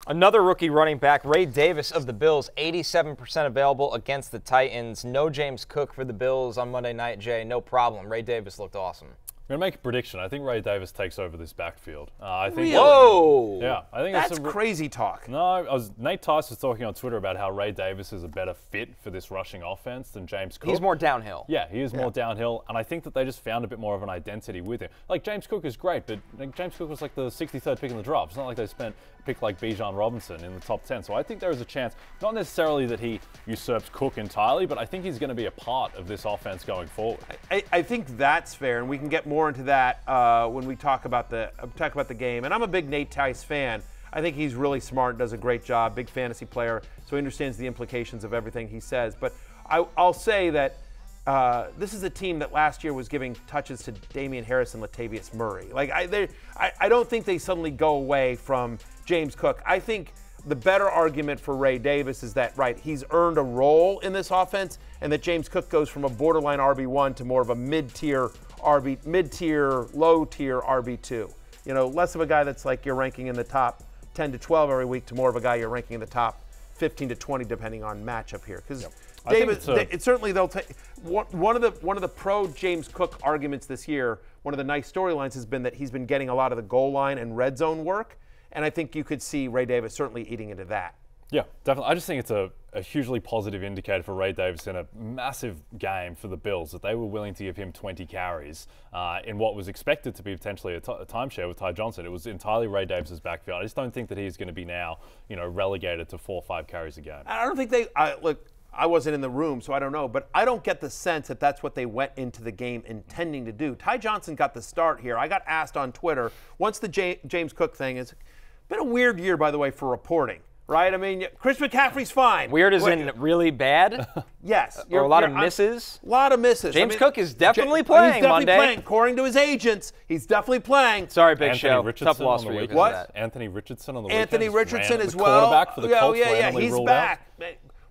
Another rookie running back, Ray Davis of the Bills, 87% available against the Titans. No James Cook for the Bills on Monday night, Jay. No problem. Ray Davis looked awesome. I'm going to make a prediction. I think Ray Davis takes over this backfield. I think. Really? Whoa! Yeah, I think that's crazy talk. No, Nate Tice was talking on Twitter about how Ray Davis is a better fit for this rushing offense than James Cook. He's more downhill. Yeah, he is more downhill, and I think that they just found a bit more of an identity with him. Like, James Cook is great, but James Cook was like the 63rd pick in the draft. It's not like they spent a pick like Bijan Robinson in the top 10. So I think there is a chance, not necessarily that he usurps Cook entirely, but I think he's going to be a part of this offense going forward. I think that's fair, and we can get more into that when we talk about the game. And I'm a big Nate Tice fan. I think he's really smart, does a great job, big fantasy player, so he understands the implications of everything he says. But I'll say that this is a team that last year was giving touches to Damian Harris and Latavius Murray. Like I don't think they suddenly go away from James Cook. I think the better argument for Ray Davis is that, right, he's earned a role in this offense, and that James Cook goes from a borderline RB1 to more of a mid-tier, low-tier RB2. You know, less of a guy that's like you're ranking in the top 10 to 12 every week to more of a guy you're ranking in the top 15 to 20 depending on matchup here. Because Davis, it certainly they'll take one of the pro James Cook arguments this year. One of the nice storylines has been that he's been getting a lot of the goal line and red zone work, and I think you could see Ray Davis certainly eating into that. Yeah, definitely. I just think it's a hugely positive indicator for Ray Davis in a massive game for the Bills that they were willing to give him 20 carries in what was expected to be potentially a timeshare with Ty Johnson. It was entirely Ray Davis's backfield. I just don't think that he's going to be now, relegated to 4 or 5 carries a game. I don't think look. I wasn't in the room, so I don't know, but I don't get the sense that that's what they went into the game intending to do. Ty Johnson got the start here. I got asked on Twitter once the James Cook thing. It's been a weird year, by the way, for reporting. Right? I mean, Chris McCaffrey's fine. Weird as in really bad? Yes. Or a lot of misses? A lot of misses. James Cook is definitely playing he's definitely Monday. Playing. According to his agents, he's definitely playing. Sorry, Big Anthony Show. Richardson Tough loss for you. What? Anthony Richardson on the Anthony weekend. Richardson as well. Quarterback for the Colts. Yeah. He's back.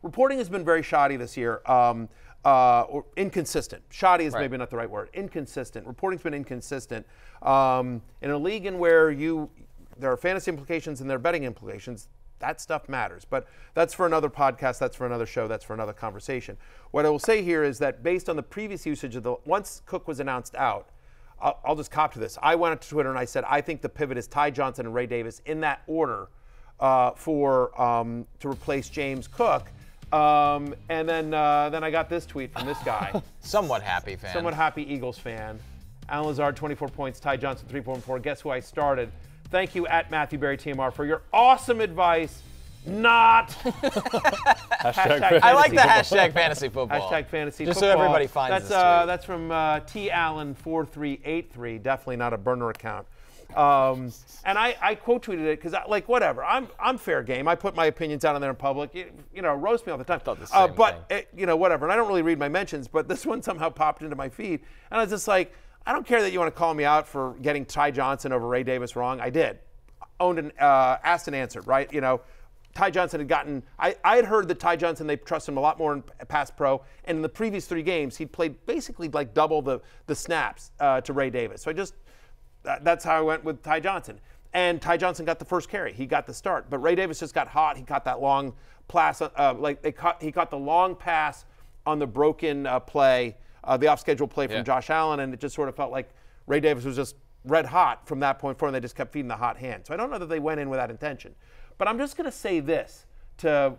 Reporting has been very shoddy this year. Or inconsistent. Shoddy is maybe not the right word. Inconsistent. Reporting's been inconsistent. In a league in where there are fantasy implications and there are betting implications, that stuff matters. But that's for another podcast, that's for another show, that's for another conversation. What I will say here is that based on the previous usage of once Cook was announced out, I'll just cop to this. I went up to Twitter and I said, I think the pivot is Ty Johnson and Ray Davis in that order to replace James Cook. And then I got this tweet from this guy. Somewhat happy fan. Somewhat happy Eagles fan. Alan Lazard, 24 points. Ty Johnson, 3.4. Guess who I started? Thank you at Matthew Berry TMR for your awesome advice. Not. Hashtag I like the hashtag fantasy football. Hashtag fantasy Just football. so everybody finds this tweet. That's from T Allen 4383. Definitely not a burner account. And I quote tweeted it because whatever. I'm fair game. I put my opinions out on there in public. Roast me all the time. Whatever. And I don't really read my mentions, but this one somehow popped into my feed, and I was just like, I don't care that you want to call me out for getting Ty Johnson over Ray Davis wrong. I did. Asked and answered, right? Ty Johnson had gotten – I had heard that Ty Johnson, they trust him a lot more in pass pro, and in the previous 3 games, he'd played basically like double the snaps to Ray Davis. So that's how I went with Ty Johnson. And Ty Johnson got the first carry. He got the start. But Ray Davis just got hot. He caught that long pass. He caught the long pass on the broken play, the off-schedule play from Josh Allen, and it just sort of felt like Ray Davis was just red hot from that point forward, and they just kept feeding the hot hand. So I don't know that they went in with that intention. But I'm just going to say this to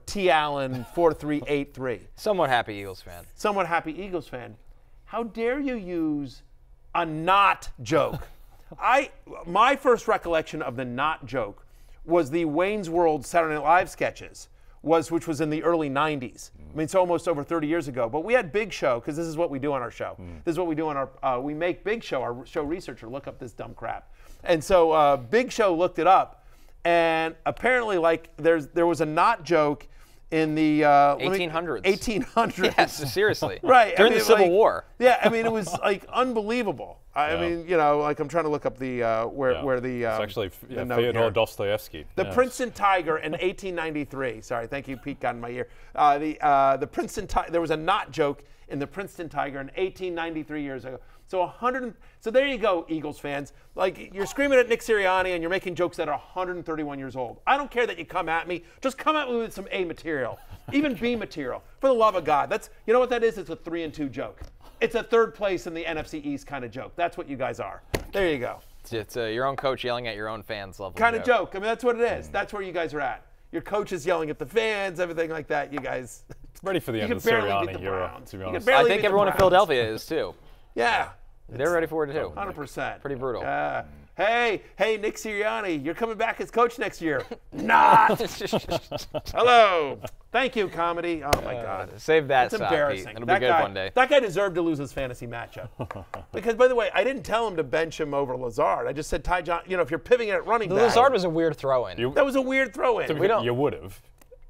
T Allen 4383. Somewhat happy Eagles fan. Somewhat happy Eagles fan. How dare you use a not joke? My first recollection of the not joke was the Wayne's World Saturday Night Live sketches, which was in the early 90s. I mean, it's almost over 30 years ago. But we had Big Show, because this is what we do on our show. This is what we do on our, we make Big Show, our show researcher, look up this dumb crap. And so Big Show looked it up, and apparently there was a not joke in the 1800s. 1800s. Yes, seriously. Right. During the Civil War. Yeah, I mean, it was like unbelievable. I mean, you know, like I'm trying to look up the where the it's actually the note Fyodor here. Dostoevsky. The Princeton Tiger in 1893. Sorry, thank you, Pete got in my ear. The Princeton Tiger. There was a not joke in the Princeton Tiger in 1893 years ago. So So there you go, Eagles fans. Like, you're screaming at Nick Sirianni and you're making jokes that are 131 years old. I don't care that you come at me. Just come at me with some A material, even B material. For the love of God, you know what that is? It's a 3-2 joke. It's a third place in the NFC East kind of joke. That's what you guys are. There you go. It's your own coach yelling at your own fans level Kind of joke. I mean, that's what it is. That's where you guys are at. Your coach is yelling at the fans, everything like that. You guys. Ready for the end of the Sirianni era, to be honest. I think everyone in Philadelphia is too. Yeah. They're ready for it too. 100%. Pretty brutal. Hey, Nick Sirianni, you're coming back as coach next year. Not. Hello. Thank you, comedy. Oh, my God. Save that, It's embarrassing. Pete. It'll be good one day. That guy deserved to lose his fantasy matchup. Because, by the way, I didn't tell him to bench him over Lazard. I just said Ty Johnson, if you're pivoting at running back. Lazard was a weird throw-in. That was a weird throw-in. You would have.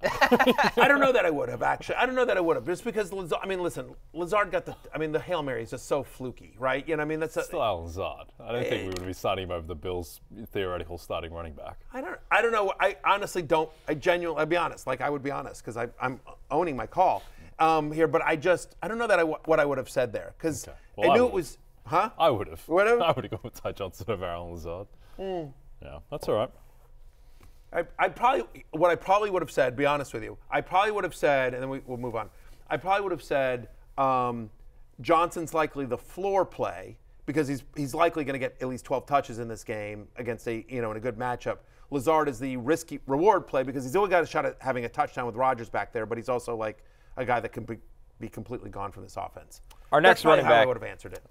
I don't know that I would have, actually. I don't know that I would have. Just because, listen, Lazard got the Hail Mary is just so fluky, right? You know what I mean? That's still Al Lazard. I don't think we would be starting him over the Bills' theoretical starting running back. I don't know. I honestly don't. I'll be honest. Like, I would be honest because I'm owning my call here. But I don't know that what I would have said there because I knew it was, huh? I would have. Would have? I would have gone with Ty Johnson over Al Lazard. Yeah, that's all right. What I probably would have said, be honest with you, I probably would have said, and then we'll move on. I probably would have said Johnson's likely the floor play because he's likely going to get at least 12 touches in this game against in a good matchup. Lazard is the risky reward play because he's only got a shot at having a touchdown with Rodgers back there, but he's also like a guy that can be completely gone from this offense. Our next running back. I would have answered it.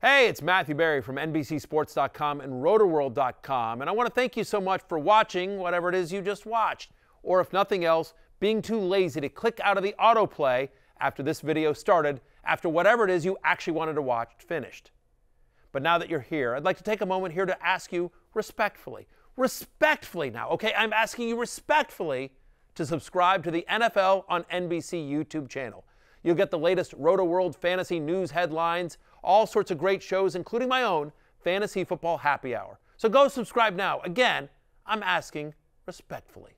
Hey, it's Matthew Berry from NBCSports.com and RotoWorld.com, and I want to thank you so much for watching whatever it is you just watched, or if nothing else, being too lazy to click out of the autoplay after this video started, after whatever it is you actually wanted to watch finished. But now that you're here, I'd like to take a moment here to ask you respectfully now, okay? I'm asking you respectfully to subscribe to the NFL on NBC YouTube channel. You'll get the latest RotoWorld fantasy news headlines, all sorts of great shows, including my own Fantasy Football Happy Hour. So go subscribe now. Again, I'm asking respectfully.